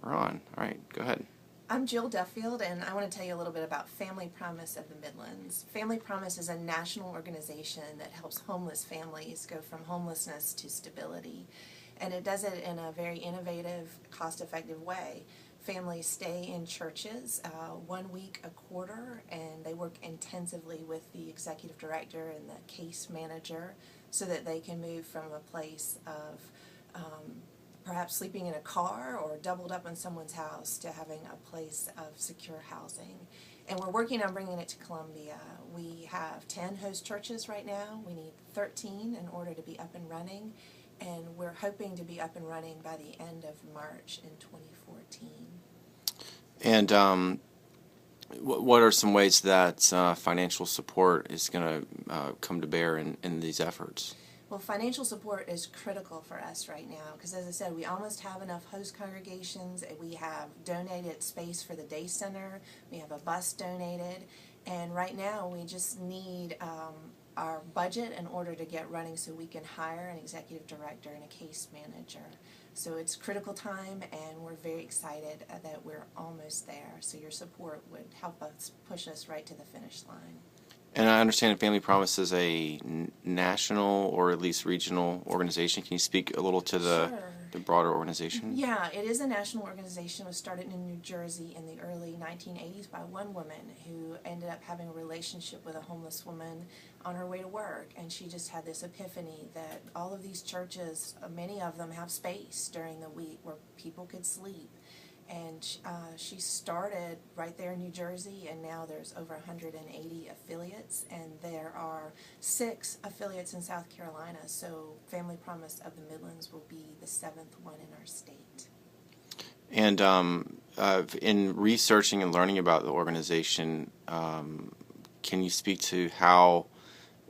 we're on. All right, go ahead. I'm Jill Duffield, and I want to tell you a little bit about Family Promise of the Midlands. Family Promise is a national organization that helps homeless families go from homelessness to stability, and it does it in a very innovative, cost-effective way. Families stay in churches 1 week a quarter, and they work intensively with the executive director and the case manager so that they can move from a place of perhaps sleeping in a car or doubled up in someone's house to having a place of secure housing. And we're working on bringing it to Columbia. We have 10 host churches right now. We need 13 in order to be up and running. And we're hoping to be up and running by the end of March in 2014. And what are some ways that financial support is going to come to bear in these efforts? Well, financial support is critical for us right now because, as I said, we almost have enough host congregations. We have donated space for the day center. We have a bus donated. And right now we just need our budget in order to get running so we can hire an executive director and a case manager. So it's critical time, and we're very excited that we're almost there. So your support would help us push us right to the finish line. And I understand Family Promise is a national or at least regional organization. Can you speak a little to the broader organization? Yeah, it is a national organization. It was started in New Jersey in the early 1980s by one woman who ended up having a relationship with a homeless woman on her way to work. And she just had this epiphany that all of these churches, many of them have space during the week where people could sleep. And she started right there in New Jersey, and now there's over 180 affiliates, and there are 6 affiliates in South Carolina, so Family Promise of the Midlands will be the 7th one in our state. And in researching and learning about the organization, can you speak to how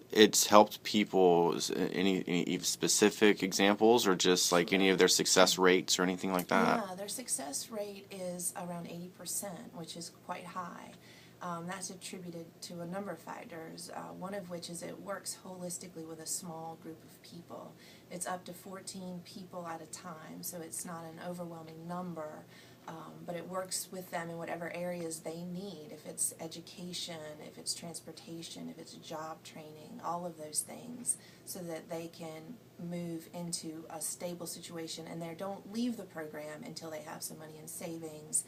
it's helped people? Any specific examples, or just like any of their success rates or anything like that? Yeah, their success rate is around 80%, which is quite high. That's attributed to a number of factors, one of which is it works holistically with a small group of people. It's up to 14 people at a time, so it's not an overwhelming number. But it works with them in whatever areas they need, if it's education, if it's transportation, if it's job training, all of those things, so that they can move into a stable situation and they don't leave the program until they have some money in savings.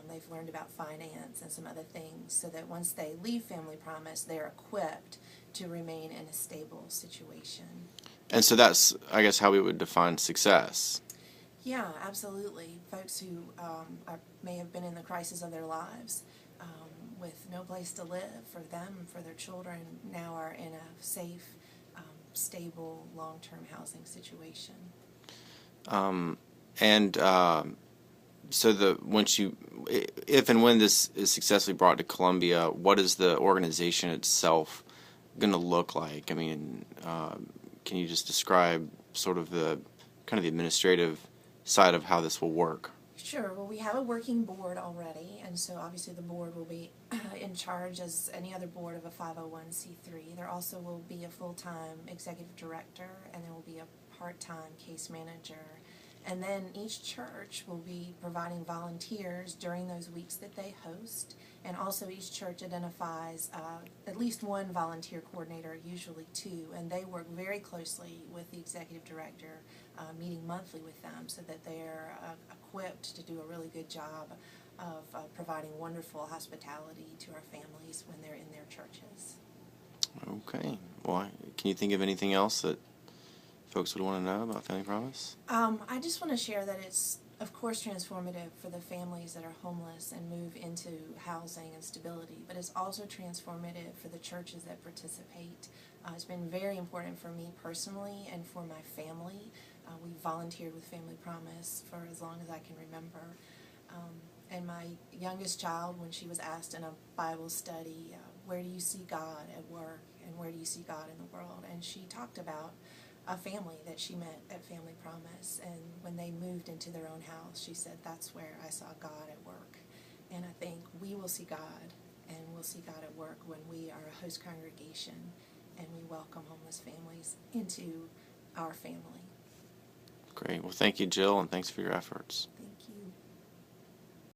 They've learned about finance and some other things, so that once they leave Family Promise, they're equipped to remain in a stable situation. And so that's, I guess, how we would define success. Yeah, absolutely. Folks who may have been in the crisis of their lives with no place to live for them, for their children, now are in a safe, stable, long-term housing situation. So if and when this is successfully brought to Columbia, what is the organization itself going to look like? I mean, can you just describe sort of the kind of the administrative side of how this will work? Sure. Well, we have a working board already, and so obviously the board will be in charge as any other board of a 501c3. There also will be a full-time executive director, and there will be a part-time case manager. And then each church will be providing volunteers during those weeks that they host. And also each church identifies at least one volunteer coordinator, usually 2, and they work very closely with the executive director, meeting monthly with them so that they're equipped to do a really good job of providing wonderful hospitality to our families when they're in their churches. Okay. Well, can you think of anything else that folks would want to know about Family Promise? I just want to share that it's, of course, transformative for the families that are homeless and move into housing and stability, but it's also transformative for the churches that participate. It's been very important for me personally and for my family. We volunteered with Family Promise for as long as I can remember. And my youngest child, when she was asked in a Bible study, where do you see God at work and where do you see God in the world? And she talked about a family that she met at Family Promise, and when they moved into their own house, she said, that's where I saw God at work. And I think we will see God, and we'll see God at work when we are a host congregation and we welcome homeless families into our family. Great. Well, thank you, Jill, and thanks for your efforts. Thank